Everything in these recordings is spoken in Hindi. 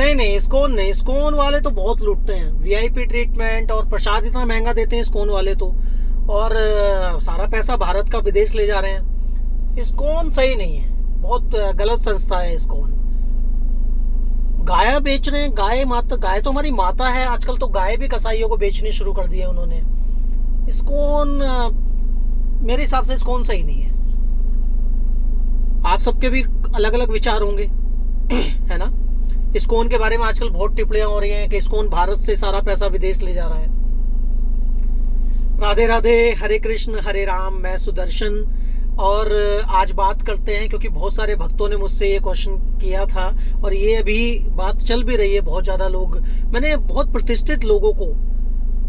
नहीं नहीं, इस्कॉन नहीं, इस्कॉन वाले तो बहुत लूटते हैं, वीआईपी ट्रीटमेंट और प्रसाद इतना महंगा देते हैं इस्कॉन वाले तो, और सारा पैसा भारत का विदेश ले जा रहे हैं। इस्कॉन सही नहीं है, बहुत गलत संस्था है इस्कॉन। गाय बेच रहे हैं, गाय माता, गाय तो हमारी माता है, आजकल तो गाय भी कसाईयों को बेचनी शुरू कर दी है उन्होंने। इस्कॉन मेरे हिसाब से इस्कॉन सही नहीं है। आप सबके भी अलग अलग विचार होंगे है ना। इस्कॉन के बारे में आजकल बहुत टिप्पणियां हो रही हैं कि इस्कॉन भारत से सारा पैसा विदेश ले जा रहा है। राधे राधे, हरे कृष्ण हरे राम, मैं सुदर्शन। और आज बात करते हैं, क्योंकि बहुत सारे भक्तों ने मुझसे ये क्वेश्चन किया था और ये अभी बात चल भी रही है। बहुत ज़्यादा लोग, मैंने बहुत प्रतिष्ठित लोगों को,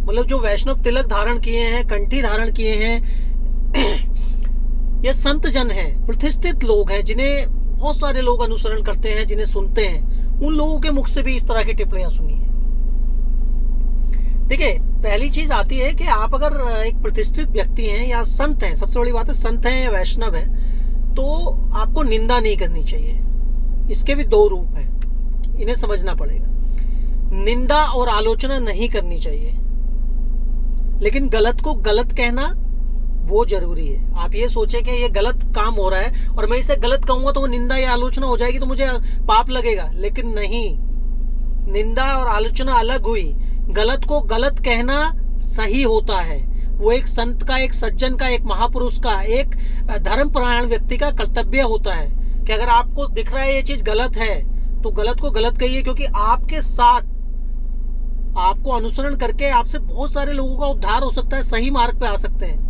मतलब जो वैष्णव तिलक धारण किए हैं, कंठी धारण किए हैं, ये संत जन हैं, प्रतिष्ठित लोग हैं, जिन्हें बहुत सारे लोग अनुसरण करते हैं, जिन्हें सुनते हैं, उन लोगों के मुख से भी इस तरह की टिप्पणियां सुनी है। देखिए, पहली चीज आती है कि आप अगर एक प्रतिष्ठित व्यक्ति हैं या संत हैं, सबसे बड़ी बात है संत हैं या वैष्णव हैं, तो आपको निंदा नहीं करनी चाहिए। इसके भी दो रूप हैं, इन्हें समझना पड़ेगा। निंदा और आलोचना नहीं करनी चाहिए, लेकिन गलत को गलत कहना वो जरूरी है। आप ये सोचें कि ये गलत काम हो रहा है और मैं इसे गलत कहूंगा तो वो निंदा या आलोचना हो जाएगी, तो मुझे पाप लगेगा, लेकिन नहीं, निंदा और आलोचना अलग हुई। गलत को गलत कहना सही होता है। वो एक संत का, एक सज्जन का, एक महापुरुष का, एक धर्मपरायण व्यक्ति का कर्तव्य होता है कि अगर आपको दिख रहा है ये चीज गलत है तो गलत को गलत कहिए, क्योंकि आपके साथ, आपको अनुसरण करके आपसे बहुत सारे लोगों का उद्धार हो सकता है, सही मार्ग पे आ सकते हैं।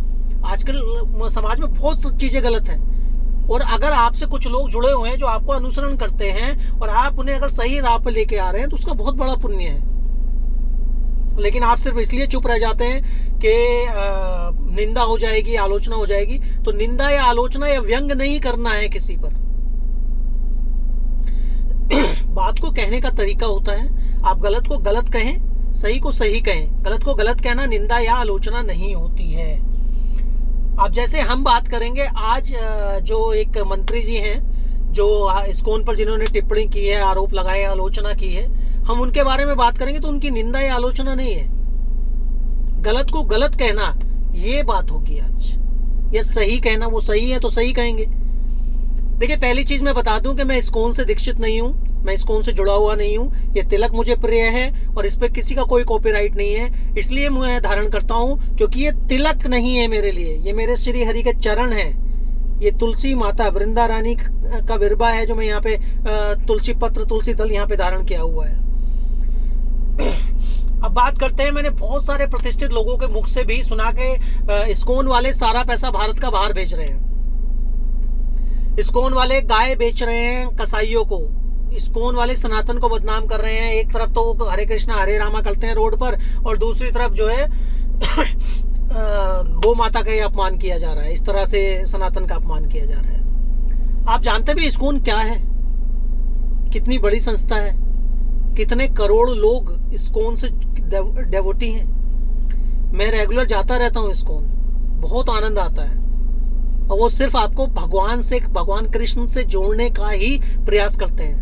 आजकल समाज में बहुत चीजें गलत हैं, और अगर आपसे कुछ लोग जुड़े हुए हैं जो आपको अनुसरण करते हैं और आप उन्हें अगर सही राह पे लेके आ रहे हैं तो उसका बहुत बड़ा पुण्य है। लेकिन आप सिर्फ इसलिए चुप रह जाते हैं कि निंदा हो जाएगी, आलोचना हो जाएगी। तो निंदा या आलोचना या व्यंग नहीं करना है किसी पर। बात को कहने का तरीका होता है, आप गलत को गलत कहें, सही को सही कहें। गलत को गलत कहना निंदा या आलोचना नहीं होती है। अब जैसे हम बात करेंगे आज, जो एक मंत्री जी हैं जो इस्कॉन पर जिन्होंने टिप्पणी की है, आरोप लगाए, आलोचना की है, हम उनके बारे में बात करेंगे तो उनकी निंदा या आलोचना नहीं है। गलत को गलत कहना, ये बात होगी आज। ये सही कहना, वो सही है तो सही कहेंगे। देखिए, पहली चीज मैं बता दूं कि मैं इस्कॉन से दीक्षित नहीं हूं, मैं इस्कॉन से जुड़ा हुआ नहीं हूं। ये तिलक मुझे प्रिय है और इस पे किसी का कोई कॉपीराइट नहीं है, इसलिए मैं धारण करता हूं, क्योंकि ये तिलक नहीं है मेरे लिए, ये मेरे श्री हरि के चरण है। ये तुलसी माता वृंदा रानी का विरबा है जो मैं यहाँ पे तुलसी पत्र, तुलसी दल यहाँ पे धारण किया हुआ है। अब बात करते हैं, मैंने बहुत सारे प्रतिष्ठित लोगों के मुख से भी सुना के इस्कॉन वाले सारा पैसा भारत का बाहर भेज रहे हैं। इस्कॉन वाले गाय बेच रहे हैं कसाईयों को, इस्कॉन वाले सनातन को बदनाम कर रहे हैं। एक तरफ तो हरे कृष्णा हरे रामा करते हैं रोड पर, और दूसरी तरफ जो है गौ माता का अपमान किया जा रहा है। इस तरह से सनातन का अपमान किया जा रहा है। आप जानते भी इस्कॉन क्या है, कितनी बड़ी संस्था है, कितने करोड़ लोग इस्कॉन से डेवोटी हैं। मैं रेगुलर जाता रहता हूँ इस्कॉन, बहुत आनंद आता है, और वो सिर्फ आपको भगवान से, भगवान कृष्ण से जोड़ने का ही प्रयास करते हैं।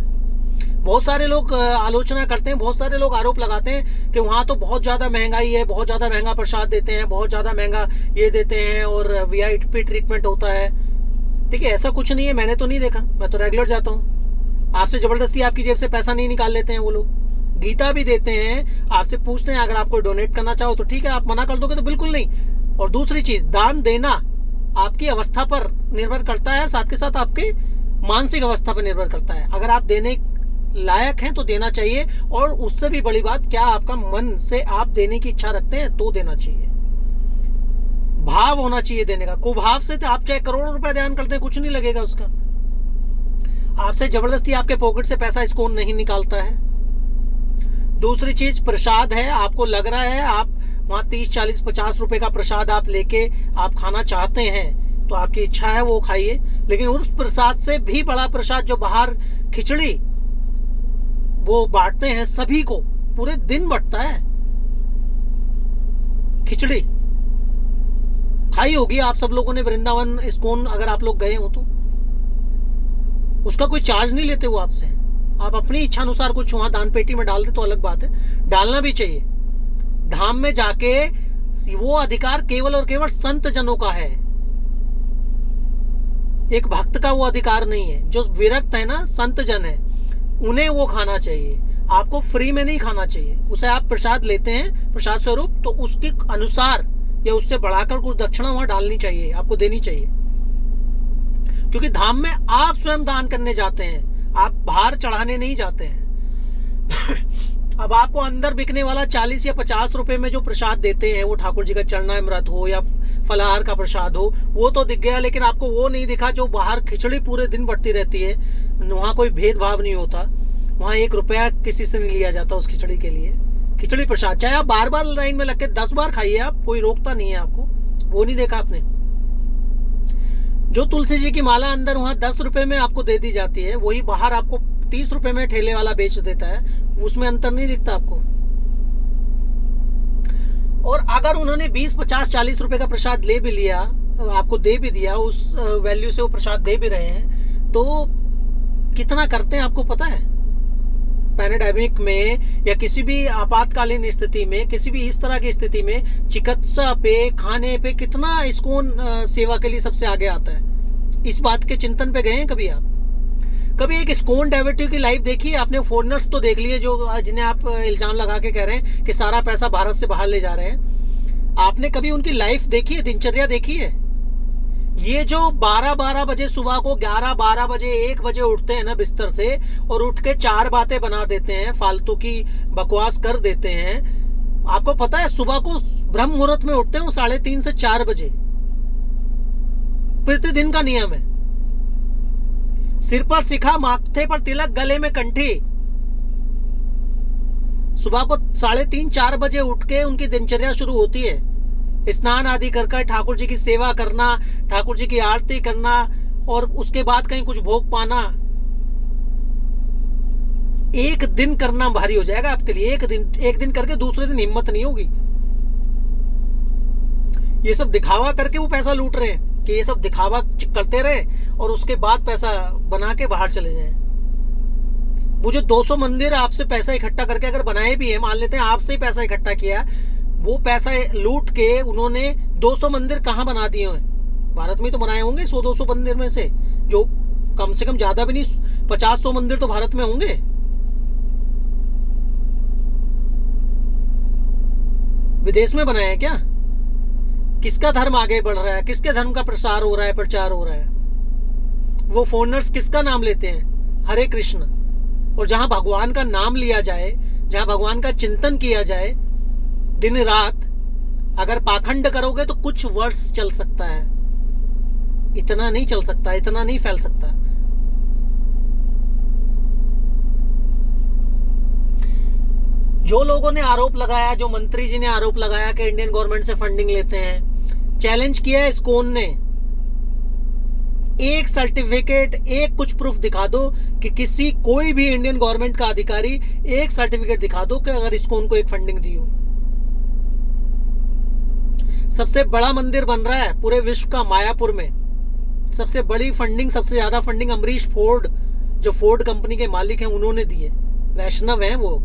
बहुत सारे लोग आलोचना करते हैं, बहुत सारे लोग आरोप लगाते हैं कि वहाँ तो बहुत ज़्यादा महंगाई है, बहुत ज़्यादा महंगा प्रसाद देते हैं, बहुत ज़्यादा महंगा ये देते हैं और वीआईपी ट्रीटमेंट होता है। ठीक है, ऐसा कुछ नहीं है, मैंने तो नहीं देखा, मैं तो रेगुलर जाता हूँ। आपसे ज़बरदस्ती आपकी जेब से पैसा नहीं निकाल लेते हैं वो लोग। गीता भी देते हैं, आपसे पूछते हैं अगर आपको डोनेट करना चाहो तो ठीक है, आप मना कर दोगे तो बिल्कुल नहीं। और दूसरी चीज़, दान देना आपकी अवस्था पर निर्भर करता है, साथ के साथ आपके मानसिक अवस्था पर निर्भर करता है। अगर आप देने लायक हैं तो देना चाहिए, और उससे भी बड़ी बात, क्या आपका मन से आप देने की इच्छा रखते हैं तो देना चाहिए। भाव होना चाहिए देने का। कुभाव से तो आप चाहे करोड़ों रुपए दान करते हैं, कुछ नहीं लगेगा उसका। आपसे जबरदस्ती आपके पॉकेट से पैसा इस्कॉन नहीं निकालता है। दूसरी चीज, प्रसाद है, आपको लग रहा है आप वहां 30, 40, 50 रुपए का प्रसाद आप लेके आप खाना चाहते हैं तो आपकी इच्छा है वो खाइए, लेकिन उस प्रसाद से भी बड़ा प्रसाद जो बाहर खिचड़ी वो बांटते हैं सभी को, पूरे दिन बंटता है खिचड़ी। खाई होगी आप सब लोगों ने वृंदावन इस्कॉन, अगर आप लोग गए हो तो। उसका कोई चार्ज नहीं लेते वो आपसे, आप अपनी इच्छा अनुसार कुछ वहां दान पेटी में डाल दे तो अलग बात है, डालना भी चाहिए। धाम में जाके वो अधिकार केवल और केवल संत जनों का है, एक भक्त का वो अधिकार नहीं है। जो विरक्त है ना, संत जन है, उन्हें वो खाना चाहिए। आपको फ्री में नहीं खाना चाहिए। उसे आप प्रसाद लेते हैं, प्रसाद स्वरूप, तो उसके अनुसार या उससे बढ़ाकर कुछ दक्षिणा वहां डालनी चाहिए, आपको देनी चाहिए। क्योंकि धाम में आप स्वयं दान करने जाते हैं, आप बाहर चढ़ाने नहीं जाते हैं। अब आपको अंदर बिकने वाला 40 या 50 रुपए में जो प्रसाद देते हैं, वो ठाकुर जी का चरणामृत हो या फलाहार का प्रसाद हो, वो तो दिख गया, लेकिन आपको वो नहीं दिखा जो बाहर खिचड़ी पूरे दिन बढ़ती रहती है। वहां कोई भेदभाव नहीं होता, वहां 1 रुपया किसी से नहीं लिया जाता उस खिचड़ी के लिए। खिचड़ी प्रसाद चाहे आप बार बार लाइन में लग के 10 बार खाइए, आप, कोई रोकता नहीं है आपको, वो नहीं देखा आपने। जो तुलसी जी की माला अंदर वहां 10 रुपए में आपको दे दी जाती है, वही बाहर आपको 30 रुपए में ठेले वाला बेच देता है, उसमें अंतर नहीं दिखता आपको। और अगर उन्होंने 20, 50, 40 रुपए का प्रसाद ले भी लिया, आपको दे भी दिया, उस वैल्यू से वो प्रसाद दे भी रहे हैं, तो कितना करते हैं आपको पता है? पैंडेमिक में या किसी भी आपातकालीन स्थिति में, किसी भी इस तरह की स्थिति में चिकित्सा पे, खाने पे कितना इस्कॉन सेवा के लिए सबसे आगे आता है। इस बात के चिंतन पे गए हैं कभी आप? कभी एक इस्कॉन डेवोटी की लाइफ देखी है आपने? फॉरेनर्स तो देख लिए जो जिन्हें आप इल्जाम लगा के कह रहे हैं कि सारा पैसा भारत से बाहर ले जा रहे हैं। आपने कभी उनकी लाइफ देखी है, दिनचर्या देखी है? ये जो 12-12 बजे सुबह को, 11-12 बजे 1 बजे उठते हैं ना बिस्तर से, और उठ के 4 बातें बना देते हैं, फालतू की बकवास कर देते हैं। आपको पता है सुबह को ब्रह्म मुहूर्त में उठते हैं वो 3:30 से 4 बजे, प्रतिदिन का नियम है। सिर पर शिखा, माथे पर तिलक, गले में कंठी। सुबह को 3:30-4 बजे उठ के उनकी दिनचर्या शुरू होती है। स्नान आदि कर ठाकुर जी की सेवा करना, ठाकुर जी की आरती करना, और उसके बाद कहीं कुछ भोग पाना। एक दिन करना भारी हो जाएगा आपके लिए। एक दिन करके दूसरे दिन हिम्मत नहीं होगी। ये सब दिखावा करके वो पैसा लूट रहे हैं कि ये सब दिखावा करते रहे और उसके बाद पैसा बना के बाहर चले जाएं। वो जो 200 मंदिर आपसे पैसा इकट्ठा करके अगर बनाए भी है, मान लेते हैं आपसे ही पैसा इकट्ठा किया, वो पैसा लूट के उन्होंने 200 मंदिर कहां बना दिए हैं? भारत में तो बनाए होंगे 100-200 मंदिर में से, जो कम से कम ज्यादा भी नहीं, 50-100 मंदिर तो भारत में होंगे। विदेश में बनाए हैं क्या? किसका धर्म आगे बढ़ रहा है? किसके धर्म का प्रसार हो रहा है, प्रचार हो रहा है? वो फॉरेनर्स किसका नाम लेते हैं? हरे कृष्ण। और जहां भगवान का नाम लिया जाए, जहां भगवान का चिंतन किया जाए दिन रात, अगर पाखंड करोगे तो कुछ वर्ष चल सकता है, इतना नहीं चल सकता, इतना नहीं फैल सकता। जो लोगों ने आरोप लगाया, जो मंत्री जी ने आरोप लगाया कि इंडियन गवर्नमेंट से फंडिंग लेते हैं, चैलेंज किया है इस्कॉन ने। एक सर्टिफिकेट, एक कुछ प्रूफ दिखा दो कि कोई भी इंडियन गवर्नमेंट का अधिकारी एक सर्टिफिकेट दिखा दो कि अगर इस्कॉन को एक फंडिंग दी हो। सबसे बड़ा मंदिर बन रहा है पूरे विश्व का, मायापुर में। सबसे बड़ी फंडिंग, सबसे ज्यादा फंडिंग अमरीश फोर्ड, जो फोर्ड कंपनी के मालिक हैं, उन्होंने दी है। वैष्णव हैं वो।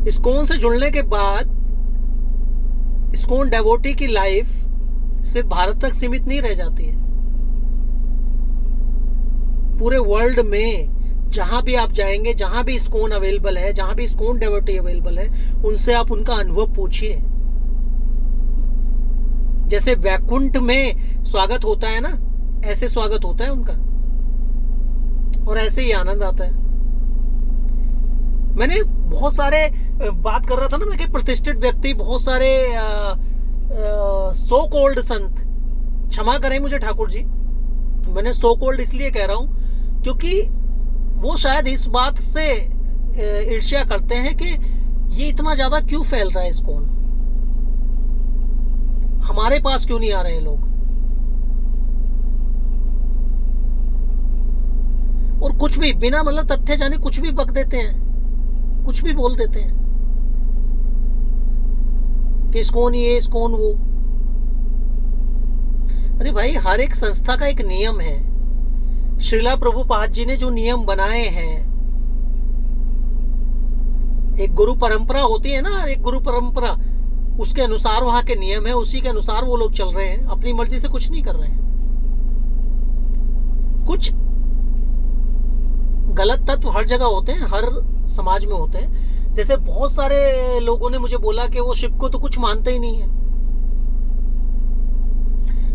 इस्कॉन से जुड़ने के बाद इस्कॉन डेवोटी की लाइफ सिर्फ भारत तक सीमित नहीं रह जाती है। पूरे वर्ल्ड में जहां भी आप जाएंगे, जहां भी इस्कॉन अवेलेबल है, जहां भी इस्कॉन डेवोटी अवेलेबल है, उनसे आप उनका अनुभव पूछिए। जैसे वैकुंठ में स्वागत होता है ना, ऐसे स्वागत होता है उनका, और ऐसे ही आनंद आता है। मैंने बहुत सारे बात कर रहा था ना मैं कि प्रतिष्ठित व्यक्ति, बहुत सारे सो कॉल्ड संत, क्षमा करें मुझे ठाकुर जी, मैंने सो कॉल्ड इसलिए कह रहा हूं क्योंकि वो शायद इस बात से ईर्ष्या करते हैं कि ये इतना ज्यादा क्यों फैल रहा है इस्कॉन, हमारे पास क्यों नहीं आ रहे हैं लोग। और कुछ भी बिना मतलब तथ्य जाने कुछ भी बक देते हैं, कुछ भी बोल देते हैं कि इस्कॉन ये, इस्कॉन वो। अरे भाई, हर एक संस्था का एक नियम है, श्रीला प्रभुपाद जी ने जो नियम बनाए हैं, एक गुरु परंपरा होती है ना, एक गुरु परंपरा, उसके अनुसार वहां के नियम है, उसी के अनुसार वो लोग चल रहे हैं, अपनी मर्जी से कुछ नहीं कर रहे हैं। कुछ गलत तत्व हर जगह होते हैं, हर समाज में होते हैं। जैसे बहुत सारे लोगों ने मुझे बोला कि वो शिव को तो कुछ मानते ही नहीं है।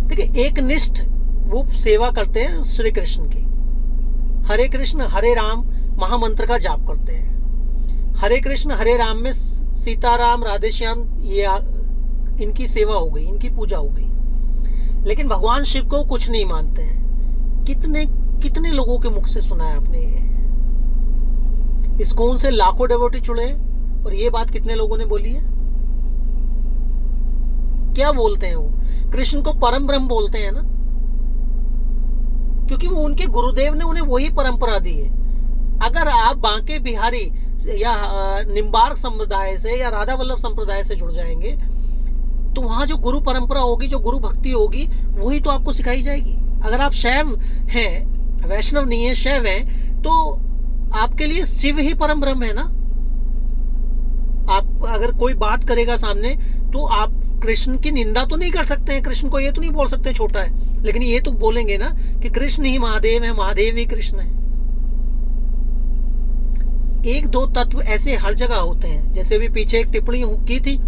देखिए, एक निष्ठ वो सेवा करते हैं श्री कृष्ण की, हरे कृष्ण हरे राम महामंत्र का जाप करते हैं। हरे कृष्ण हरे राम में सीताराम राधेश्याम ये इनकी सेवा हो गई, इनकी पूजा हो गई। लेकिन भगवान शिव को कुछ नहीं मानते हैं। कितने कितने लोगों के मुख से सुना है आपने ये। इस्कॉन से लाखों डेवोटी जुड़े हैं और ये बात कितने लोगों ने बोली है? क्या बोलते हैं वो? कृष्ण को परम ब्रह्म बोलते हैं ना, क्योंकि वो उनके गुरुदेव ने उन्हें वही परंपरा दी है। अगर आप बांके बिहारी या निम्बार्क संप्रदाय से या राधा वल्लभ संप्रदाय से जुड़ जाएंगे तो वहां जो गुरु परंपरा होगी, जो गुरु भक्ति होगी, वही तो आपको सिखाई जाएगी। अगर आप शैव हैं, वैष्णव नहीं है, शैव हैं, तो आपके लिए शिव ही परम ब्रह्म है ना। आप अगर कोई बात करेगा सामने तो आप कृष्ण की निंदा तो नहीं कर सकते हैं, कृष्ण को ये तो नहीं बोल सकते छोटा है, लेकिन ये तो बोलेंगे ना कि कृष्ण ही महादेव है, महादेव ही कृष्ण है। एक दो तत्व ऐसे हर जगह होते हैं। जैसे भी पीछे एक टिप्पणी की थी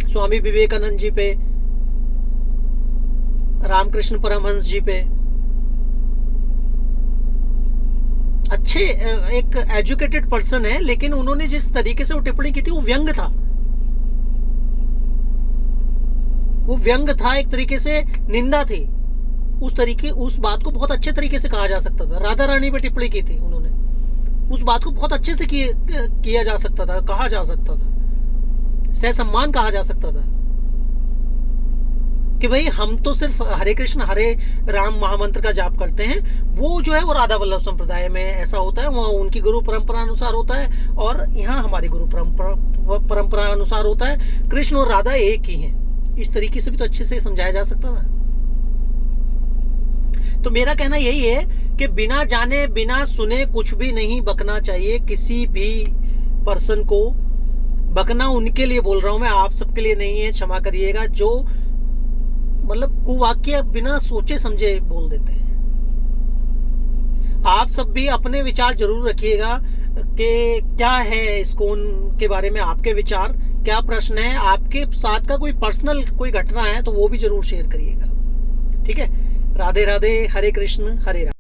स्वामी विवेकानंद जी पे, रामकृष्ण परमहंस जी पे, अच्छे एक एजुकेटेड पर्सन है, लेकिन उन्होंने जिस तरीके से वो टिप्पणी की थी वो व्यंग था। वो व्यंग था, एक तरीके से निंदा थी। उस बात को बहुत अच्छे तरीके से कहा जा सकता था। राधा रानी पे टिप्पणी की थी उन्होंने, उस बात को बहुत अच्छे से किया जा सकता था, कहा जा सकता था, सहसम्मान कहा जा सकता था कि भाई हम तो सिर्फ हरे कृष्ण हरे राम महामंत्र का जाप करते हैं। वो जो है वो राधा वल्लभ संप्रदाय में ऐसा होता है, वहाँ उनकी गुरु परंपरा अनुसार होता है, और यहाँ हमारी गुरु परंपरा अनुसार होता है। कृष्ण और राधा एक ही हैं। इस तरीके से भी तो अच्छे से समझाया जा सकता था। तो मेरा कहना यही है कि बिना जाने बिना सुने कुछ भी नहीं बकना चाहिए किसी भी पर्सन को। बकना उनके लिए बोल रहा हूं मैं, आप सबके लिए नहीं है, क्षमा करिएगा, जो मतलब कुवाक्य बिना सोचे समझे बोल देते हैं। आप सब भी अपने विचार जरूर रखिएगा कि क्या है इस्कॉन के बारे में आपके विचार, क्या प्रश्न है, आपके साथ का कोई पर्सनल कोई घटना है तो वो भी जरूर शेयर करिएगा। ठीक है, राधे राधे, हरे कृष्ण हरे राम।